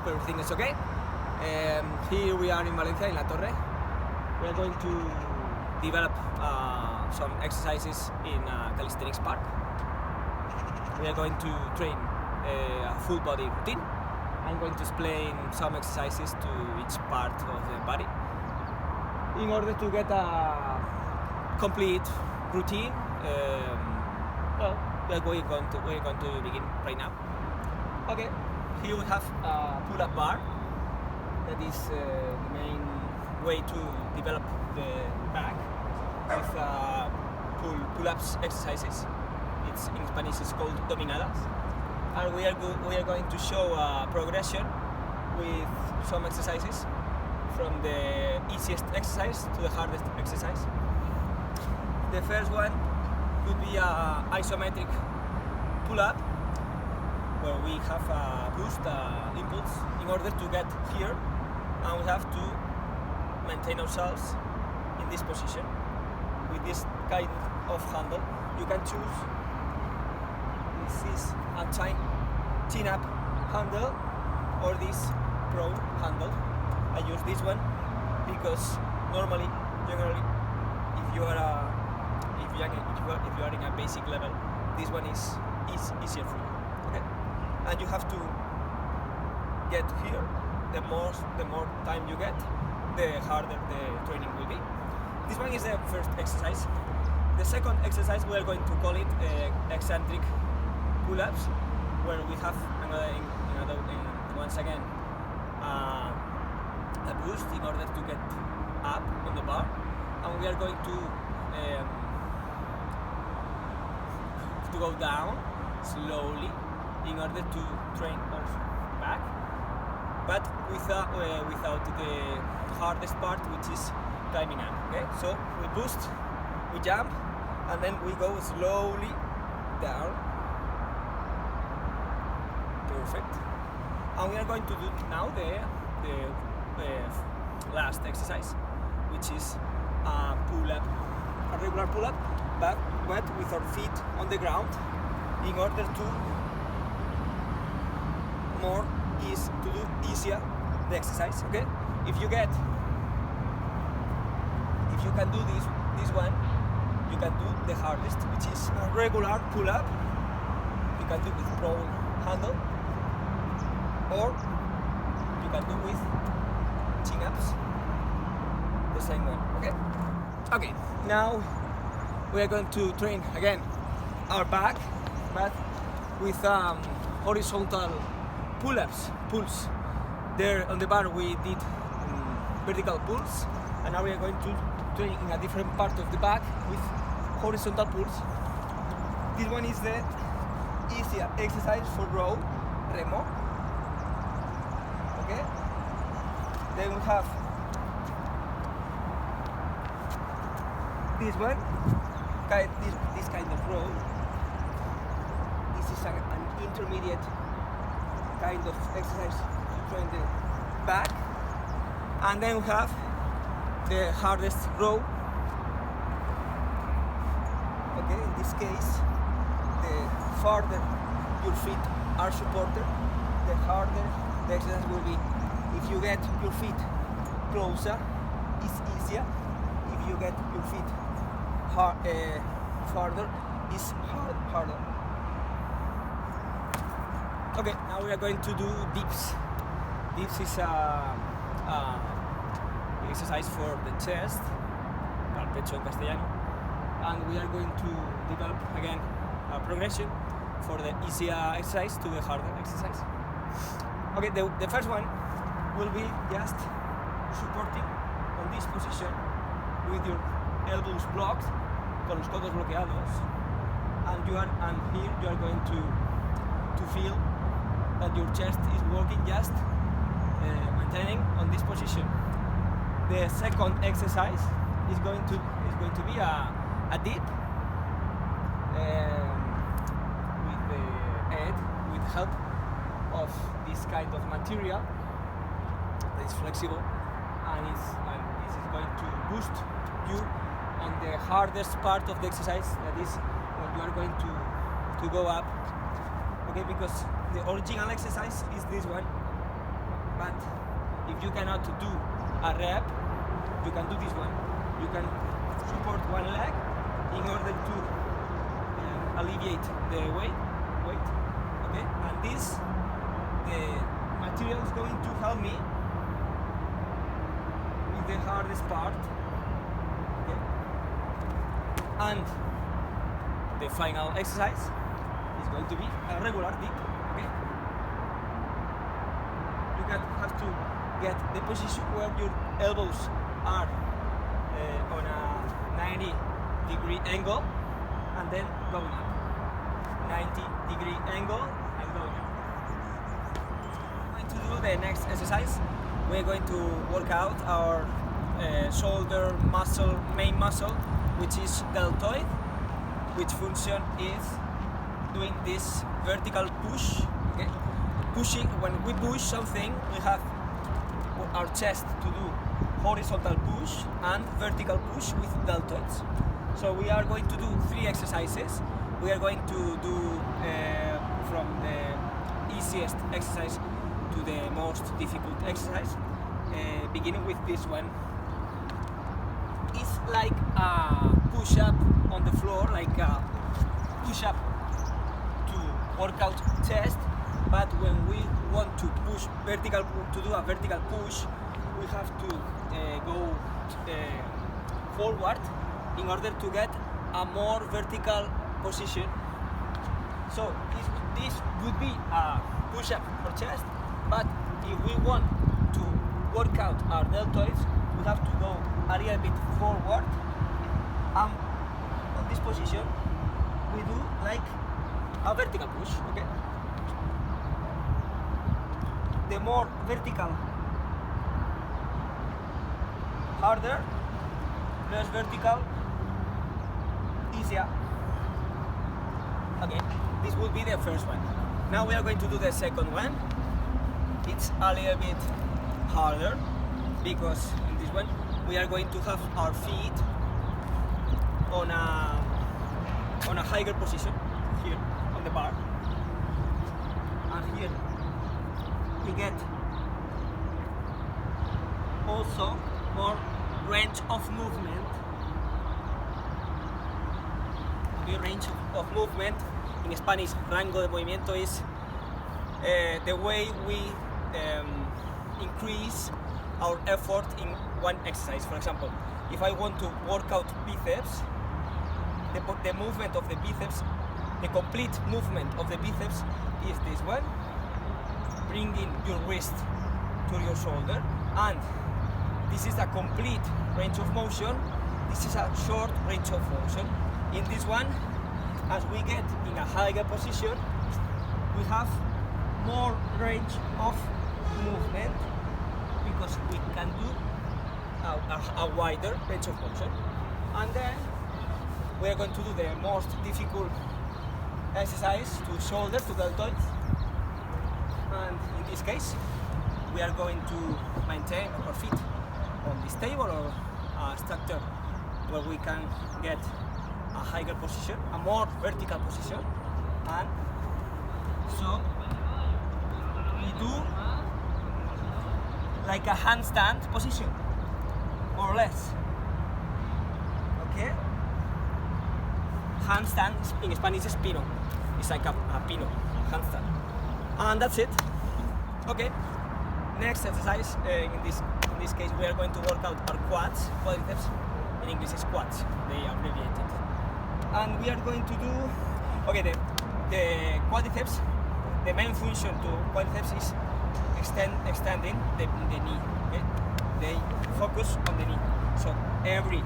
hope everything is okay. Here we are in Valencia, in La Torre. We are going to develop some exercises in a calisthenics park. We are going to train a full body routine. I'm going to explain some exercises to each part of the body in order to get a complete routine. We're going to begin right now. Okay, here we have a pull-up bar. That is the main way to develop the back with pull-ups exercises. It's in Spanish it's called dominadas, and we are going to show a progression with some exercises from the easiest exercise to the hardest exercise. The first one could be a isometric pull-up, where we have a boost, impulse, in order to get here, and we have to maintain ourselves in this position with this kind of handle. You can choose this is a chin-up handle or this pro handle. I use this one because generally, if you are in a basic level, this one is easier for you. Okay, and you have to get here. The more time you get, the harder the training will be. This one is the first exercise. The second exercise, we are going to call it eccentric pull-ups, where we have once again a boost in order to get up on the bar, and we are going to go down slowly in order to train our back, but without the hardest part, which is climbing up. Okay, so we boost, we jump, and then we go slowly down. Perfect. And we are going to do now the last exercise, which is a pull-up, a regular pull-up, but with our feet on the ground, in order to do easier the exercise. Okay, if you can do this one, you can do the hardest, which is a regular pull-up. You can do with pro handle, or you can do with chin-ups, the same one. Okay, now we are going to train again our back, but with horizontal pulls. There on the bar we did vertical pulls, and now we are going to train in a different part of the back with horizontal pulls. This one is the easier exercise for row, remo. Okay, then we have this one, this kind of row. This is an intermediate kind of exercise to train the back, and then we have the hardest row. Okay, in this case, the farther your feet are supported, the harder the exercise will be. If you get your feet closer, it's easier. If you get your feet farther, it's harder. Okay, now we are going to do dips. Dips is exercise for the chest, al pecho en castellano, and we are going to develop again a progression for the easier exercise to the harder exercise. Okay, the first one will be just supporting on this position with your elbows blocked, con los codos bloqueados, and here you are going to feel that your chest is working, just maintaining on this position. The second exercise is going to be a dip with the head, with help of this kind of material that is flexible, and this is going to boost you on the hardest part of the exercise, that is when you are going to go up. Okay, because the original exercise is this one, But if you cannot do a rep, you can do this one. You can support one leg in order to alleviate the weight. Okay, and the material is going to help me with the hardest part. Okay, and the final exercise is going to be a regular dip. Okay, you have to get the position where your elbows are on a 90-degree angle, and then going up. 90-degree angle and going up. We're going to do the next exercise. We're going to work out our shoulder muscle, main muscle, which is deltoid, which function is doing this vertical push. Okay? Pushing, when we push something, we have our chest to do horizontal push and vertical push with deltoids. So we are going to do 3 exercises. We are going to do from the easiest exercise to the most difficult exercise, beginning with this one. It's like a push-up on the floor, like a push-up to work out chest, but when we want to push vertical, to do a vertical push, we have to go forward in order to get a more vertical position. So this would be a push-up for chest, but if we want to work out our deltoids, we have to go a little bit forward. On this position, we do like a vertical push. Okay. The more vertical, harder. Less vertical, easier. Okay, this will be the first one. Now we are going to do the second one. It's a little bit harder because in this one we are going to have our feet on a higher position here on the bar, and here we get also more range of movement. The range of movement, in Spanish, rango de movimiento, is the way we increase our effort in one exercise. For example, if I want to work out biceps, the movement of the biceps, the complete movement of the biceps is this one, bringing your wrist to your shoulder, and this is a complete range of motion. This is a short range of motion. In this one, as we get in a higher position, we have more range of movement because we can do a wider range of motion. And then we are going to do the most difficult exercise to shoulders, to deltoids. And in this case, we are going to maintain our feet on this table or a structure where we can get a higher position, a more vertical position, and so we do like a handstand position, more or less. Okay? Handstand in Spanish is pino. It's like a pino, handstand. And that's it. Okay. Next exercise, in this case, we are going to work out our quads, quadriceps. In English is quads, they are abbreviated. And we are going to do, okay, the quadriceps, the main function to quadriceps is extending the knee. Okay? They focus on the knee. So every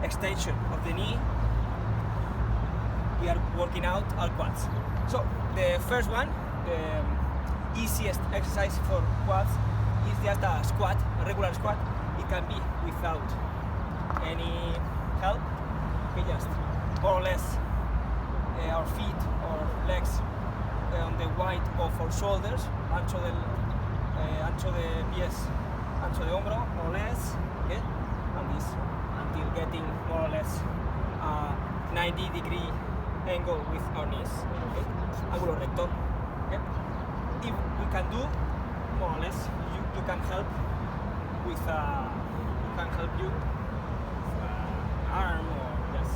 extension of the knee, we are working out our quads. So the first one, the easiest exercise for quads is just a squat, a regular squat. It can be without any help. Okay, just more or less our feet or legs on the width of our shoulders, ancho de pies, ancho de hombro, more or less. Okay, and this until getting more or less a 90-degree angle with our knees. Okay, ángulo recto. Okay, if we can do more or less with who can help you, arm or just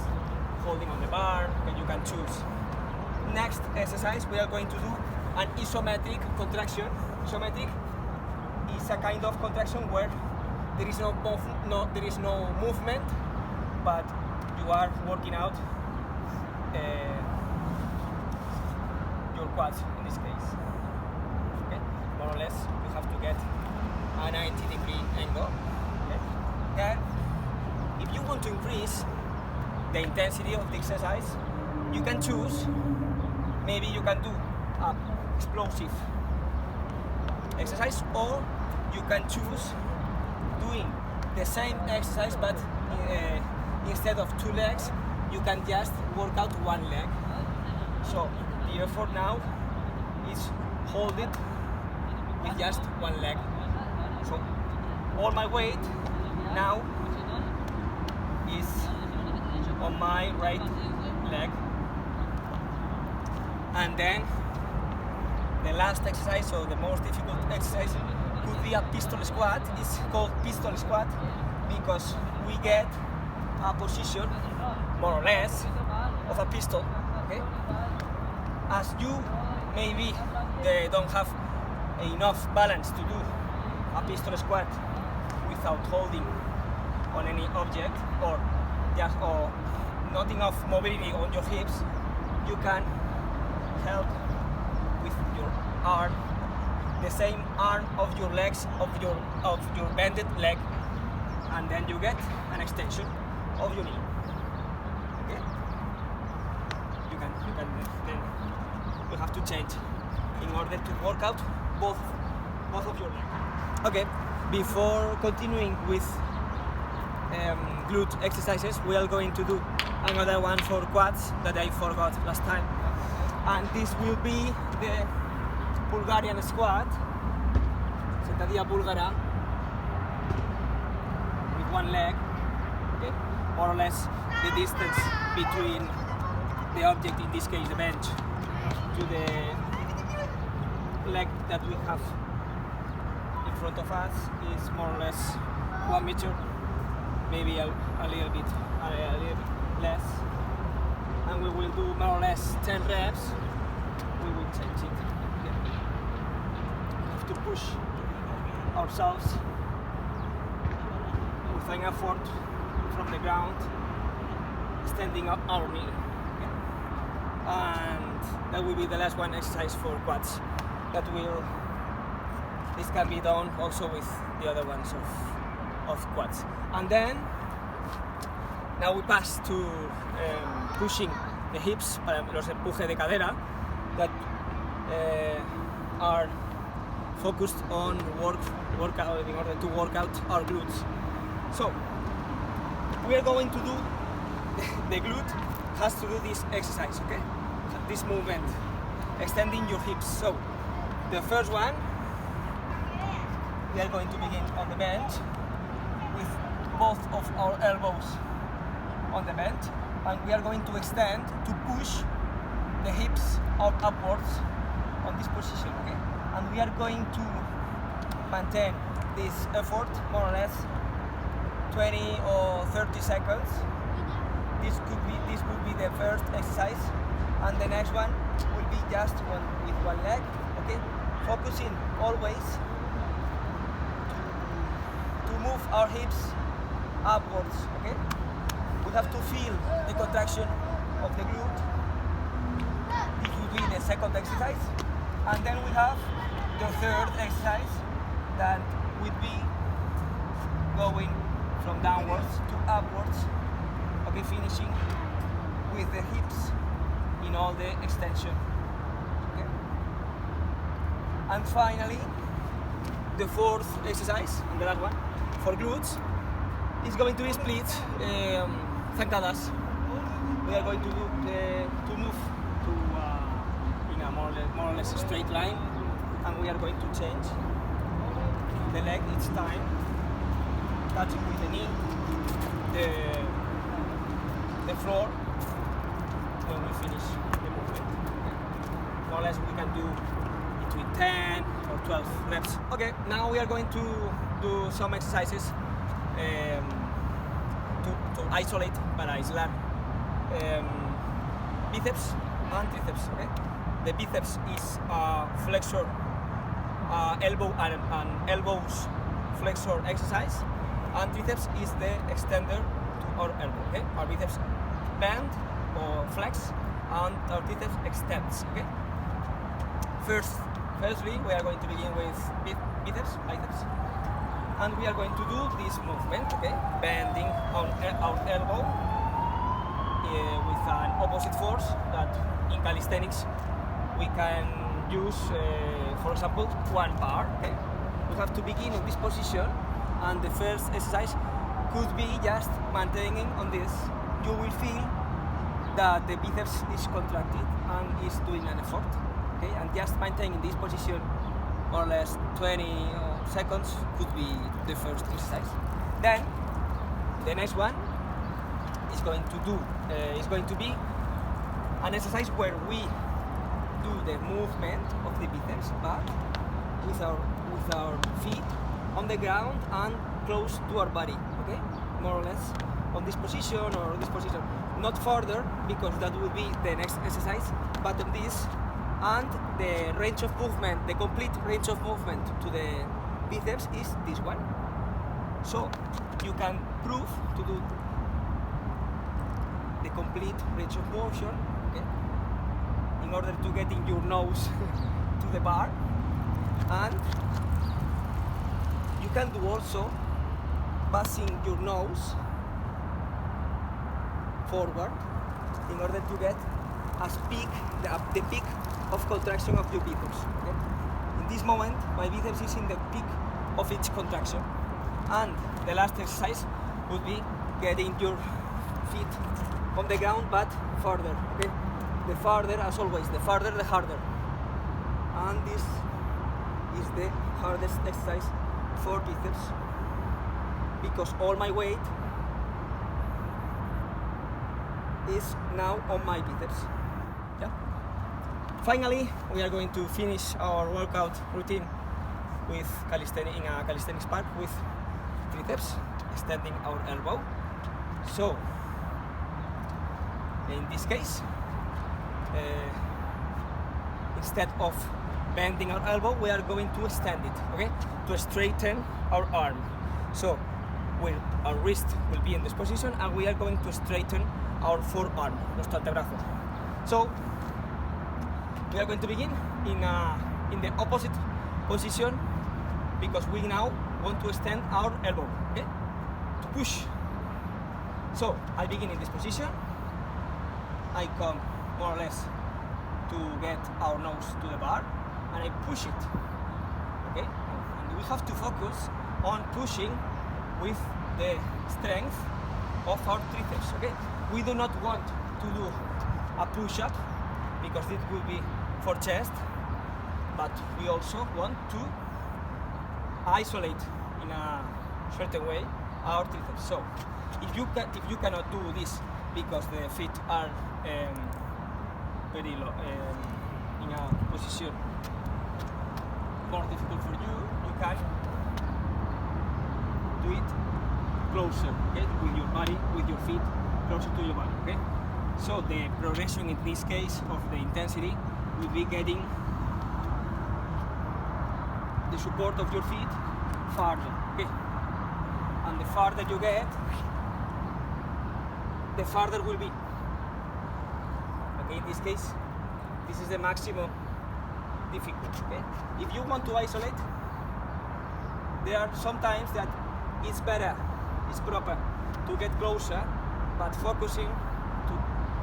holding on the bar, and you can choose. Next exercise, we are going to do an isometric contraction. Isometric is a kind of contraction where there is no movement, but you are working out your quads in this case. Okay, more or less, you have to get a 90-degree angle. Okay? Then, if you want to increase the intensity of the exercise, you can choose. Maybe you can do an explosive exercise, or you can choose doing the same exercise, but instead of 2 legs, you can just work out 1 leg. So the effort now is hold it with just 1 leg. So all my weight now is on my right leg. And then the last exercise, or the most difficult exercise, could be a pistol squat. It's called pistol squat because we get a position, more or less, of a pistol. Okay? As you maybe don't have enough balance to do a pistol squat without holding on any object, or not enough mobility on your hips, you can help with your arm, the same arm of your legs, of your bended leg, and then you get an extension of your knee. Okay? You can then you have to change in order to work out both of your legs. Okay, before continuing with glute exercises, we are going to do another one for quads that I forgot last time, and this will be the Bulgarian squat, sentadilla búlgara, with 1 leg. Okay, more or less the distance between the object, in this case the bench, to the leg that we have in front of us is more or less 1 meter, maybe a little bit less, and we will do more or less 10 reps. We will change it. Okay. We have to push ourselves with an effort from the ground, standing up our knee. Okay. And that will be the last one exercise for quads. This can be done also with the other ones of quads. And then now we pass to pushing the hips, para los empuje de cadera, that are focused on workout in order to work out our glutes. So we are going to do the glute has to do this exercise, okay? This movement, extending your hips. So the first one, we are going to begin on the bench with both of our elbows on the bench, and we are going to extend to push the hips out upwards on this position, okay? And we are going to maintain this effort more or less 20 or 30 seconds. This will be the first exercise, and the next one will be just with 1 leg, okay? Focusing always to move our hips upwards, okay? We have to feel the contraction of the glute. This will be the second exercise, and then we have the third exercise that would be going from downwards to upwards, okay, finishing with the hips in all the extension, okay? And finally, the fourth exercise, and the last one, for glutes, is going to be split zancadas. We are going to do to move to in a more or less straight line, and we are going to change the leg each time, touching with the knee the floor when we finish the movement. More or less we can do between 10 or 12 reps. Okay, now we are going to do some exercises to isolate, para aislar biceps and triceps. Okay, the biceps is flexor, elbow and elbows flexor exercise, and triceps is the extender to our elbow. Okay, our biceps bend or flex, and our triceps extends. Okay. Firstly, we are going to begin with biceps, and we are going to do this movement. Okay, bending on our elbow with an opposite force that in calisthenics we can use, for example, one bar. Okay, we have to begin in this position, and the first exercise could be just maintaining on this. You will feel that the biceps is contracted and is doing an effort. Okay, and just maintaining this position more or less 20 seconds could be the first exercise. Then the next one is going to be an exercise where we do the movement of the biceps, but with our feet on the ground and close to our body. Okay, more or less on this position or this position, not further because that will be the next exercise, but on this. And the range of movement, the complete range of movement to the biceps is this one. So you can prove to do the complete range of motion, okay, in order to get in your nose to the bar. And you can do also passing your nose forward in order to get the peak of contraction of your biceps. Okay? In this moment, my biceps is in the peak of its contraction. And the last exercise would be getting your feet on the ground, but further. Okay? The farther, as always, the farther, the harder. And this is the hardest exercise for biceps because all my weight is now on my biceps. Yeah. Finally, we are going to finish our workout routine with in a calisthenics park with triceps, extending our elbow. So, in this case, instead of bending our elbow, we are going to extend it, okay, to straighten our arm. So, our wrist will be in this position, and we are going to straighten our forearm, nuestro antebrazo. So, we are going to begin in the opposite position because we now want to extend our elbow, okay? To push. So I begin in this position. I come more or less to get our nose to the bar, and I push it, okay? And we have to focus on pushing with the strength of our triceps, okay? We do not want to do a push-up because it will be for chest, but we also want to isolate in a certain way our triceps. So if you cannot do this because the feet are very low, in a position more difficult for you, you can do it closer, okay, with your body, with your feet closer to your body, okay? So the progression in this case of the intensity will be getting the support of your feet farther, okay? And the farther you get, the farther will be. Okay, in this case, this is the maximum difficulty, okay? If you want to isolate, there are some times that it's better, it's proper to get closer, but focusing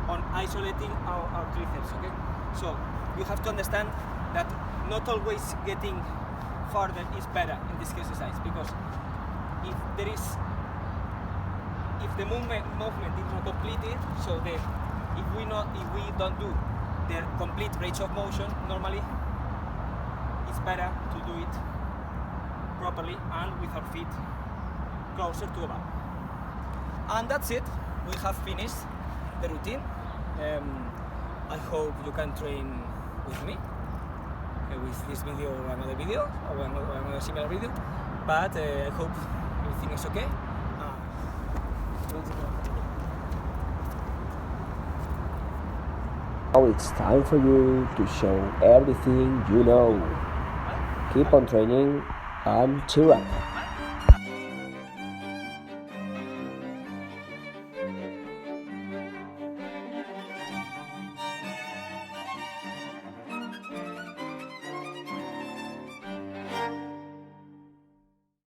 on isolating our triceps, okay? So you have to understand that not always getting farther is better in this exercise, because if the movement is not completed, so if we don't do the complete range of motion normally, it's better to do it properly and with our feet closer to the bar. And that's it. We have finished the routine. I hope you can train with me. with this video or another video or another similar video, but I hope everything is okay. Now it's time for you to show everything you know. Keep on training and cheer up.